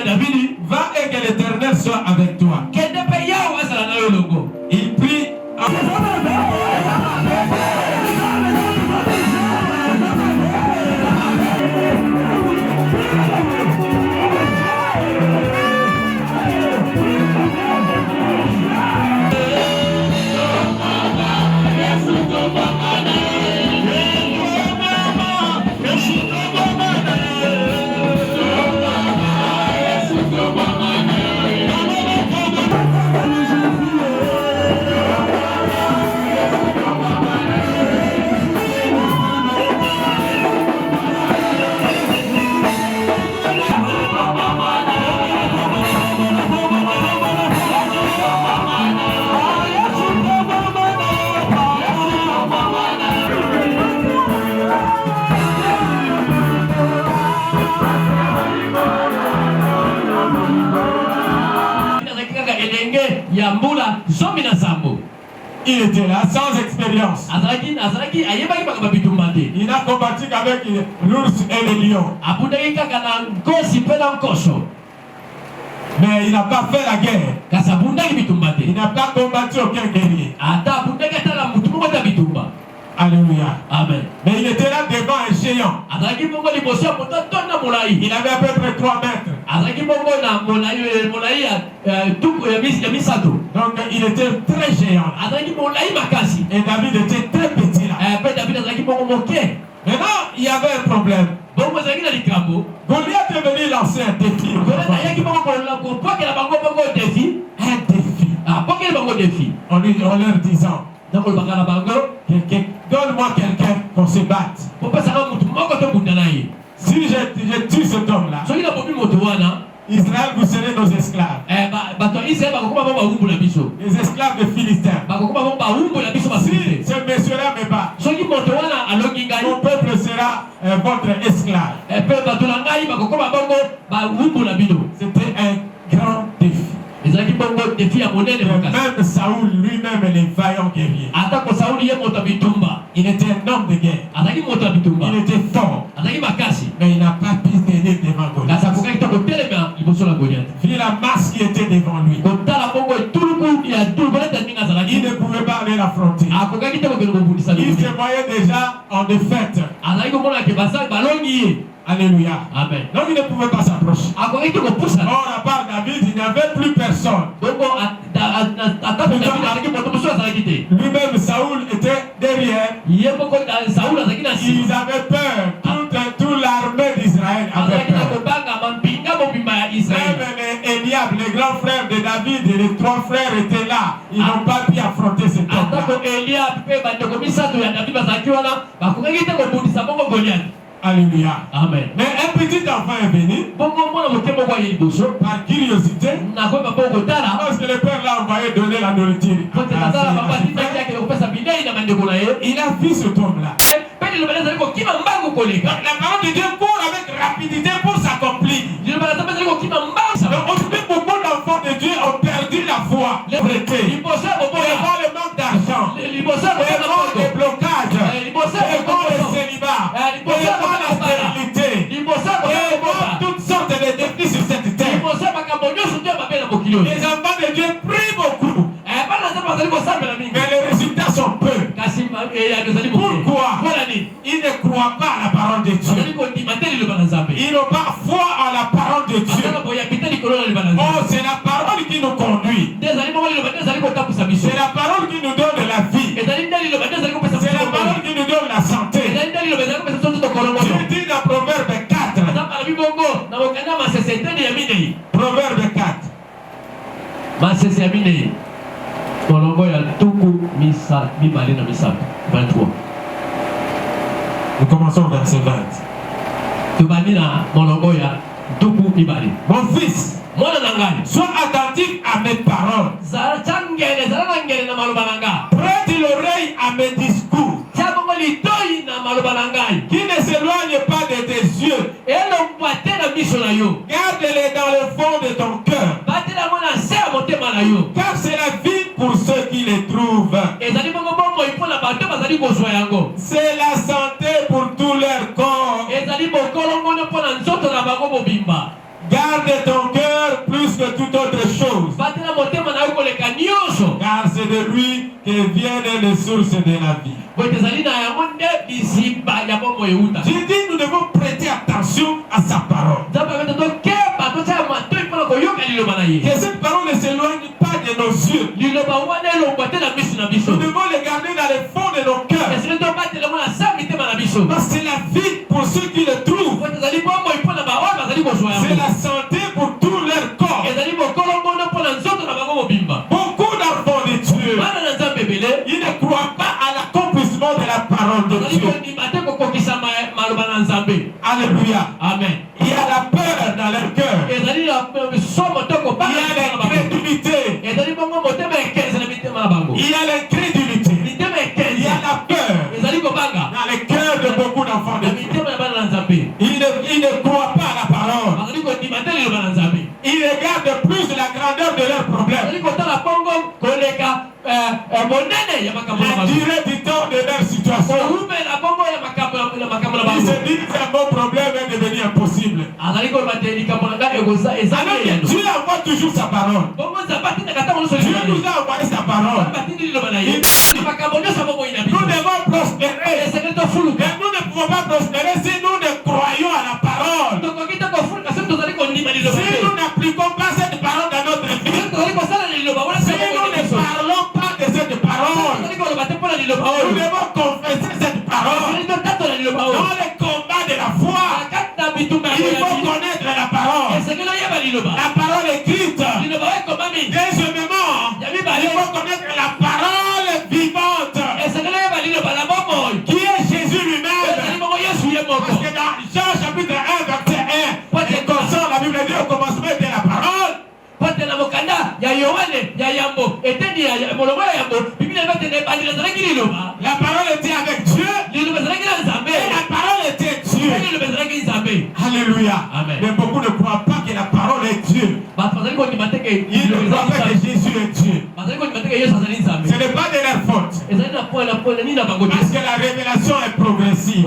David, va et que l'Éternel soit avec toi. Il prie. Il était là sans expérience. Il n'a combattu qu'avec l'ours et le lion. Mais il n'a pas fait la guerre. Il n'a pas combattu aucun guerrier. Alléluia. Amen. Mais il était là devant un géant. Il avait à peu près 3 mètres. Donc il était très géant. Et David était très petit là. Maintenant, il y avait un problème. Goliath est venu lancer un défi. Un défi. En leur disant, donne-moi quelqu'un qu'on se batte. Si je tue cet homme-là, Israël, vous serez nos esclaves. Les esclaves de Philistins. Si ce monsieur-là me bat, mon peuple sera votre esclave. C'était un grand défi. Même Saoul lui-même est un vaillant guerrier. Il était un homme de guerre. Il était fort. Mais il n'a pas pu tenir devant Goliath. Vu la masse qui était devant lui, il ne pouvait pas aller l'affronter. Il se voyait déjà en défaite. Alléluia. Amen. Donc il ne pouvait pas s'approcher. Or, à part David, il n'y avait plus personne. Lui-même, Saoul était derrière. Ils avaient peur. Toute l'armée d'Israël avait peur. Même Eliab, les grands frères de David et les 3 frères étaient là. Ils n'ont pas pu affronter cet homme. Alléluia. Amen. Mais un petit enfant est venu par curiosité. Parce que le père l'a envoyé donner la nourriture. Il a vu ce homme-là. La parole de Dieu court avec rapidité pour s'accomplir. Donc aujourd'hui, beaucoup d'enfants de Dieu ont perdu la foi. Devant le manque d'argent, devant les blocages, devant le célibat, devant la stérilité, devant toutes sortes de défis sur cette terre. Les enfants de Dieu prient beaucoup, mais les résultats sont peu. Pourquoi? Ils ne croient pas à la parole de Dieu. Ils n'ont pas foi en la parole de Dieu. Oh, c'est la parole qui nous conduit. C'est la parole qui nous donne la vie. C'est la parole qui nous donne la santé. Dieu dit dans Proverbe 4. Proverbe 4. Nous commençons au verset 20. Mon fils, sois attentif à mes paroles. Prête l'oreille à mes discours. Qui ne s'éloigne pas de tes yeux. Garde-les dans le fond de ton cœur. Car c'est la vie pour ceux qui les trouvent. C'est la santé pour tout leur corps. les sources de la vie. J'ai dit nous devons prêter attention à sa parole. Que cette parole ne s'éloigne pas de nos yeux. Nous devons les garder dans le fond de nos cœurs. Parce que c'est la vie pour ceux qui le trouvent. C'est la santé pour tout leur corps. Beaucoup d'enfants de Dieu, ils ne croient pas à l'accomplissement de la parole de Dieu. Alléluia. Amen. Il y a la peur dans leur cœur. Il y a l'incrédulité. Il y a l'incrédulité. Il y a la peur dans les cœurs de beaucoup d'enfants de Dieu. Ils ne croient pas à la parole. Ils regardent plus la grandeur de leurs problèmes. La durée du temps de leur situation. Ils se disent que mon problème est devenu impossible. Alors que Dieu envoie toujours sa parole. Dieu nous a envoyé sa parole. Nous devons prospérer. Et nous ne pouvons pas prospérer si nous ne croyons à la parole. Si nous n'appliquons pas cette parole dans notre vie, si nous ne parlons pas de cette parole, nous devons confesser cette parole. Dans les combats de la foi, il faut connaître la parole. La parole écrite. Deuxièmement, il faut connaître la parole vivante, qui est Jésus lui-même. Parce que dans Jean chapitre 1, verset 1, il console la Bible dit au commencement était la parole. La parole était avec Dieu. Et la parole était Dieu. Alléluia. Amen. Mais beaucoup ne croient pas que la parole est Dieu. Ils ne croient pas que Jésus est Dieu. Ce n'est pas de leur faute. Parce que la révélation est progressive.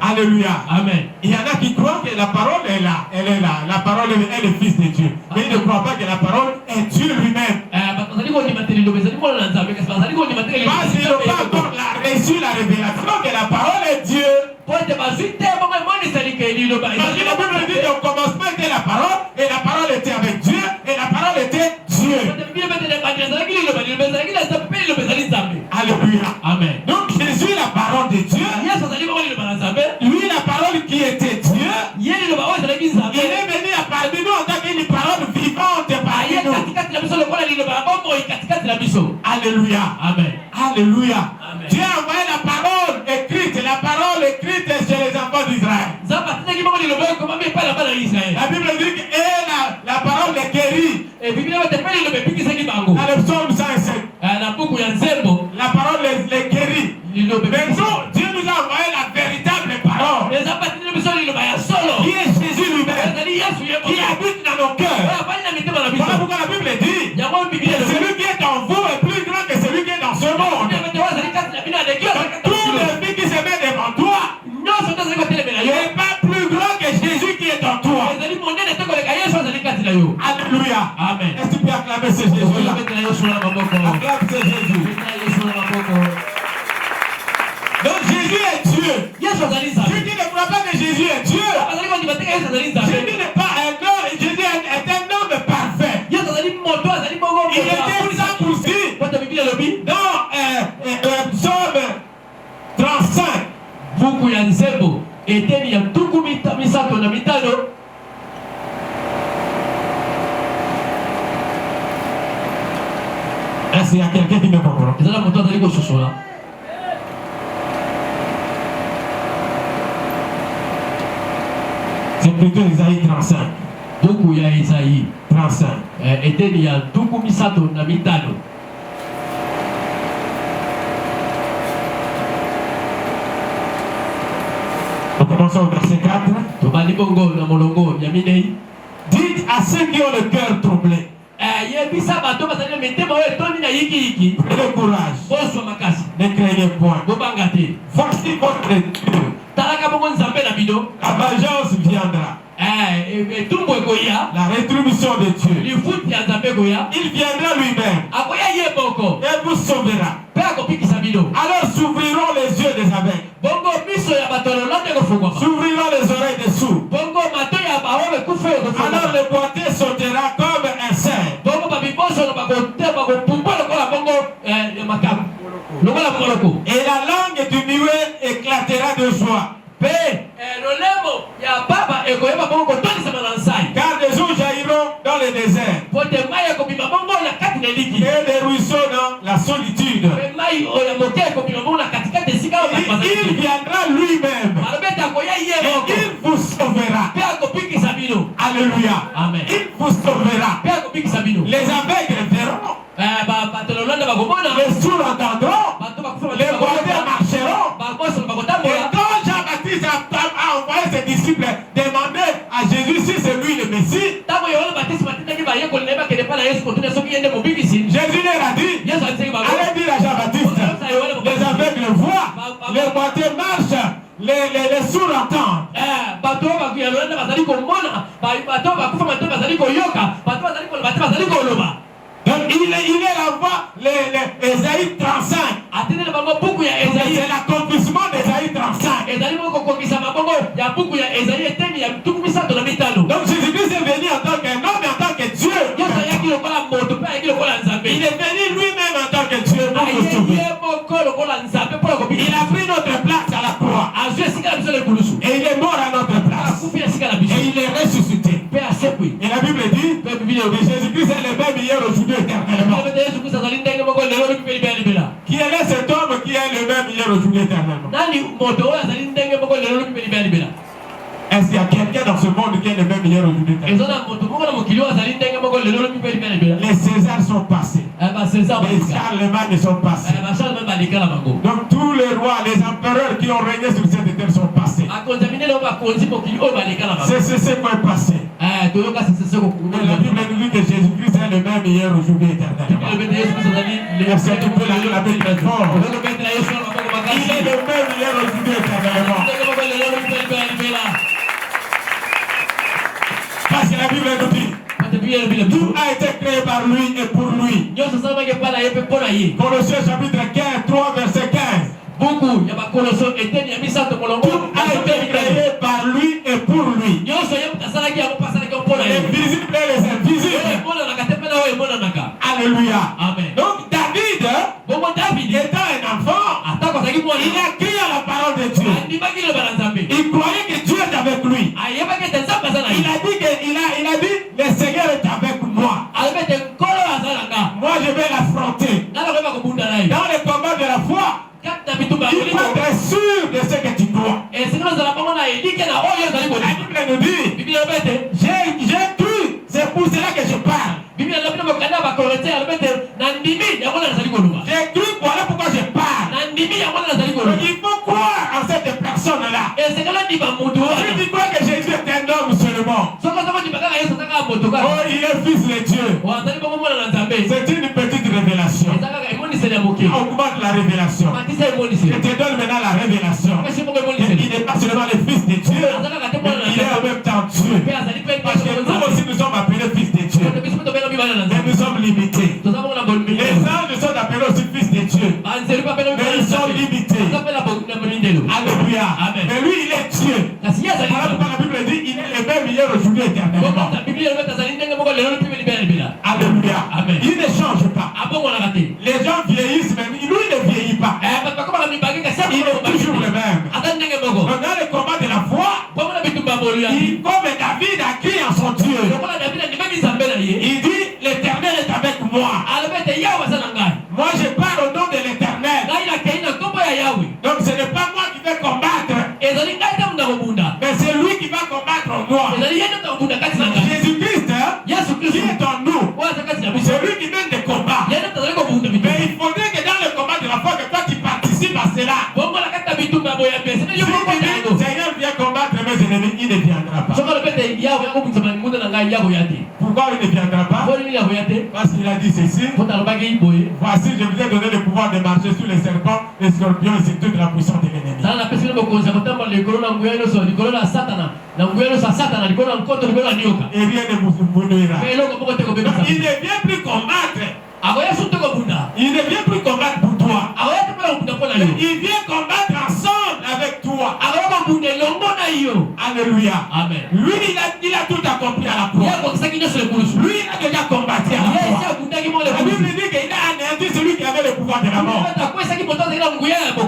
Alléluia. Amen. Il y en a qui croient que la parole est là. Elle est là. La parole est le Fils de Dieu. Mais ils ne croient pas que la parole est Dieu lui-même. Parce qu'ils n'ont pas encore reçu la révélation que la parole est Dieu. Parce que la Bible dit au commencement était la parole, et la parole était avec Dieu, et la parole était Dieu. Alléluia. Amen. Donc Jésus, la parole de Dieu, lui, la parole qui était Dieu, il est venu à parmi nous en tant qu'une parole vivante parmi nous. Alléluia. Amen. Alléluia. Amen. Dieu a envoyé la parole écrite chez les enfants d'Israël. La Bible dit que la parole les guérit. Dans le psaume 107, la parole les guérit. Mais nous, Dieu nous a envoyé la véritable parole, qui est Jésus lui-même, qui habite dans nos cœurs. Voilà pourquoi la Bible dit que celui qui est en vous est plus grand que celui qui est dans ce monde. Tout le vie qui se met devant toi n'est pas plus grand que Jésus qui est en toi. Alléluia. Amen. Est-ce que tu peux acclamer ce Jésus-là? Acclame ce Jésus. Donc Jésus est Dieu. Ceux qui ne croient pas que Jésus est Dieu, Jésus n'est pas un homme, Jésus est un homme parfait. Il était sans poursuit dans Psaume 35. Est-ce qu'il y a quelqu'un qui me comprend? C'est plutôt Isaïe 35. Beaucoup ya Isaïe 35. Eteni ya tuku misato na mitano. Nous commençons au verset 4. Dites à ceux qui ont le cœur troublé. Prenez courage. Ne craignez point. Voici votre Dieu. La vengeance viendra. La rétribution de Dieu il viendra lui-même et vous sauvera. Alors s'ouvriront les yeux des aveugles, s'ouvriront les oreilles des sourds. Alors le boiteux sautera comme un cerf. Et la langue du muet éclatera de joie. Car des eaux jailliront dans le désert et des ruisseaux dans la solitude. Il viendra lui-même et il vous sauvera. Alléluia. Amen. Il vous sauvera. Les aveugles verront, les sourds entendront, les boiteux marcheront. Et quand Jean-Baptiste a envoyé ses disciples demander à Jésus si c'est lui le Messie, Jésus leur a dit, allez dire à Jean-Baptiste, les aveugles voient, les boiteux marchent, les sourds entendent. Donc il est là-bas, Ésaïe 35. C'est l'accomplissement d'Ésaïe 35. Donc Jésus-Christ est venu en tant qu'un homme et en tant que Dieu. Il est venu lui-même en tant que Dieu pour nous sauver. Il a pris notre place à la croix. Et il est mort à notre place. Et il est ressuscité. Et la Bible dit que Jésus-Christ est le même hier, aujourd'hui, éternellement. Qui est cet homme qui est le même hier, aujourd'hui, éternellement? Est-ce qu'il y a quelqu'un dans ce monde qui est le même hier, aujourd'hui, éternellement? Les Césars sont passés. Les Charlemagne sont passés. Donc tous les rois, les empereurs qui ont régné sur cette terre sont passés. C'est ce qui est passé. Mais la Bible nous dit que Jésus-Christ est le même hier, aujourd'hui, éternellement. Est-ce que tu peux la Bible très fort? Il est le même hier, aujourd'hui, éternellement. Parce que la Bible nous dit, tout a été créé par lui et pour lui. Colossiens chapitre 15, 3, verset 15. Tout a été créé par lui et pour lui. Les visibles et les invisibles. Alléluia. Amen. Donc David, étant un enfant, il a crié à la parole de Dieu. Il croyait que Dieu est avec lui. Il a dit, le Seigneur est avec moi. Moi je vais l'affronter. Dans le combat de la foi, il faut être sûr de ce que tu dois. La Bible nous dit, j'ai cru, c'est pour cela que je parle. J'ai cru, voilà pourquoi je parle. Il faut croire en cette personne-là. Si tu crois que Jésus est un homme seulement, oh, il est fils de Dieu. C'est une petite révélation. Augmente la révélation. Je te donne maintenant la révélation. Il n'est pas seulement le fils de Dieu, mais il est en même temps Dieu. Parce que nous aussi nous sommes appelés fils de Dieu. Mais nous sommes limités. Les anges sont appelés aussi fils de Dieu. Mais ils sont limités. Alléluia. Mais lui il est Dieu. Voilà pourquoi la Bible dit il est le même hier, aujourd'hui, éternellement. Alléluia. Il ne change pas. Les gens vieillissent, mais lui ne vieillit pas. Il est toujours le même. Dans le combat de la foi, comme David a crié en son Dieu, il dit l'Éternel est avec moi. Moi je parle au nom de l'Éternel. Donc ce n'est pas moi qui vais combattre, mais c'est lui qui va combattre en moi. Jésus-Christ qui est en nous, c'est lui qui mène des combats. Mais il faudrait que dans le combat de la foi que toi tu participes à cela. Seigneur vient combattre mes ennemis, il ne viendra pas. Pourquoi il ne viendra pas? Parce qu'il a dit ceci. Voici, je vous ai donné le pouvoir de marcher sur les serpents, les scorpions et sur toute la puissance de l'ennemi. Et rien ne vous boudera. Il ne vient plus combattre. Il ne vient plus combattre pour toi. Il vient combattre ensemble avec toi. Alléluia. Amen. Lui, il a tout accompli à la croix. Lui, il a déjà combattu à la croix. La Bible dit qu'il a anéanti celui qui avait le pouvoir de la mort.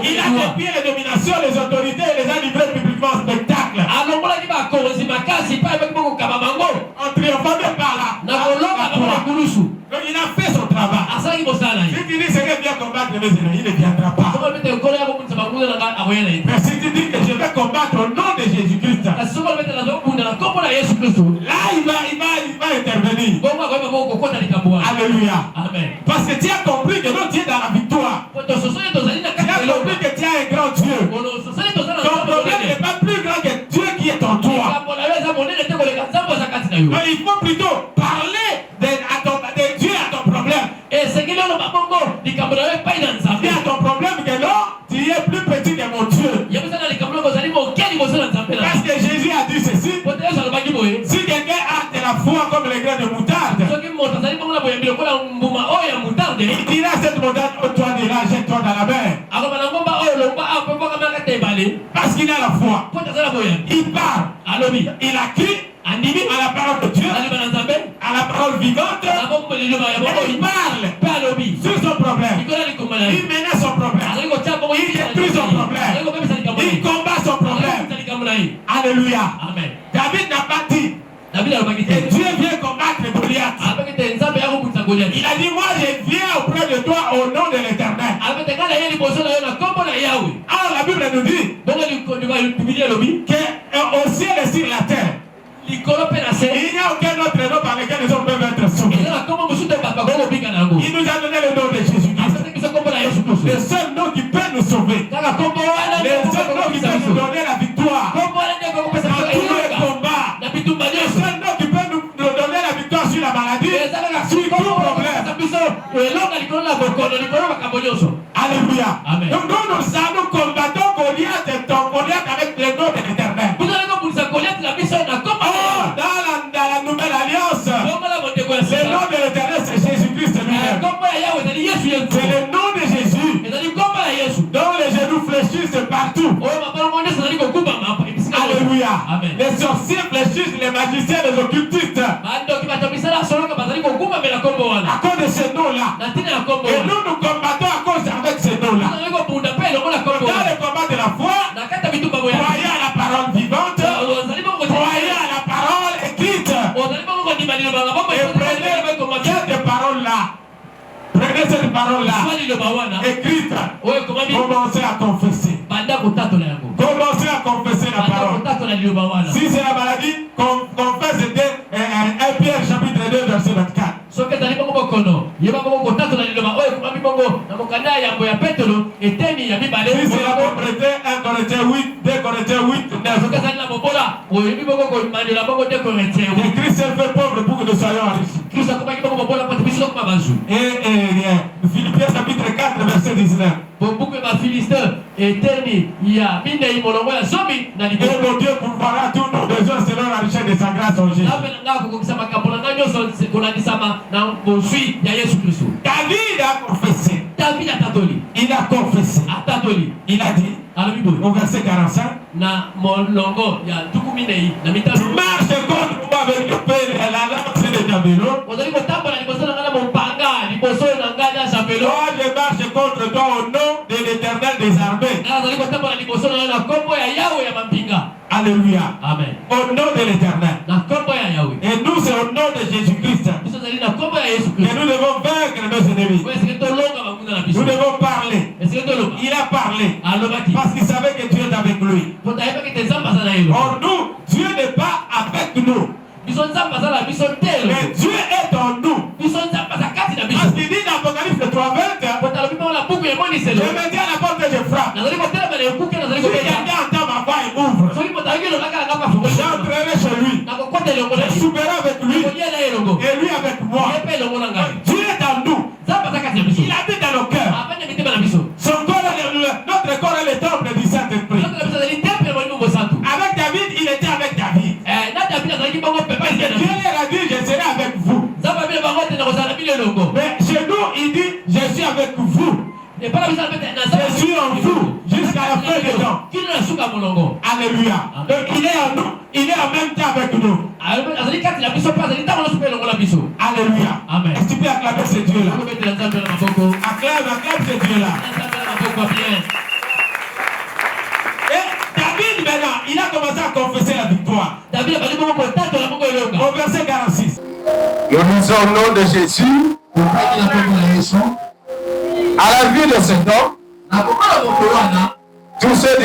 Il a défié les dominations, les autorités et les a livrés publiquement en spectacle. En triomphant de par là. Donc il a fait son travail. Si tu dis que c'est bien combattre mes ennemis, il ne viendra pas. Mais si tu dis que je vais combattre au nom de Jésus-Christ, là il va intervenir. Alléluia. Amen. Parce que tu as compris que non, tu es dans la victoire. Tu as compris que tu as un grand Dieu. Ton problème n'est pas plus grand que Dieu qui est en toi. Mais il faut plutôt parler de Dieu à ton problème. Et à ton problème que non, tu es plus petit que mon Dieu. Parce que Jésus a dit ceci. Si quelqu'un a de la foi comme les grains de moutarde, il dira à cette montagne, oh, toi de là, jette-toi dans la mer. Parce qu'il a la foi. Il parle. Il a cru à la parole de Dieu, à la parole vivante. Il parle sur son problème. Il menace son problème. Il détruit son problème. Il combat son problème. Alléluia. Amen. David n'a pas dit et Dieu vient combattre Goliath. Il a dit, moi je viens auprès de toi au nom de l'Éternel. Alors la Bible nous dit que au ciel et sur la terre, il n'y a aucun autre nom par lequel les hommes peuvent être sauvés. Il nous a donné le nom de Jésus-Christ. Le seul nom qui peut nous sauver. Le seul nom qui peut nous donner la victoire dans tous les combats. Le seul nom qui peut nous donner la victoire sur la maladie, sur tout problème. Alléluia. Donc nous combattons Goliath et ton Goliath avec le nom de l'Éternel. Dans la nouvelle alliance, le nom de l'Éternel c'est Jésus-Christ lui-même. C'est le nom de Jésus. Donc les genoux fléchissent partout. Alléluia. Les sorciers fléchissent, les magiciens, les occultistes. À cause de ce nom-là. Et nous combattons à cause avec ce nom-là. Dans le combat de la foi, croyez à la parole vivante, croyez à la parole écrite. Et prenez cette parole-là. Prenez cette parole-là écrite. Commencez à confesser. Commencez à confesser la parole. Si c'est la maladie, confesse 1 Pierre chapitre 2 verset 24. Si c'est la pauvreté, 1 Corinthiens 8, 2 Corinthiens 8, 9. Et Christ s'est fait pauvre pour que nous soyons riches. Et Philippiens chapitre 4 verset 19. Et mon Dieu pourvoira tous nos besoins selon la richesse de sa grâce en Jésus. David a confessé. Il a confessé. Il a dit au verset 45. Marche contre moi avec le père et la lance de javelot. Moi je marche contre toi au nom de l'Éternel des armées. Alléluia. Amen. Au nom de l'Éternel. Et nous c'est au nom de Jésus-Christ. Et nous devons vaincre nos ennemis. Nous devons parler. Il a parlé parce qu'il savait que Dieu est avec lui. Or nous, Dieu n'est pas avec nous. Mais Dieu est en nous. Parce qu'il dit dans Apocalypse 3:20, je me dis à la porte que je frappe. Si quelqu'un entend ma voix et m'ouvre, j'entrerai chez lui. Je souperai avec lui et lui avec moi. Dieu est en nous. Il habite dans nos cœurs. Son corps, notre corps est le temple du Saint-Esprit. Alléluia. Donc il est en même temps avec nous. Alléluia. Amen. Est-ce que tu peux acclamer ce Dieu-là? Acclame ce Dieu-là. Et David maintenant, il a commencé à confesser la victoire. Au verset 46. Nous disons au nom de Jésus, à la vie de cet homme, tous ceux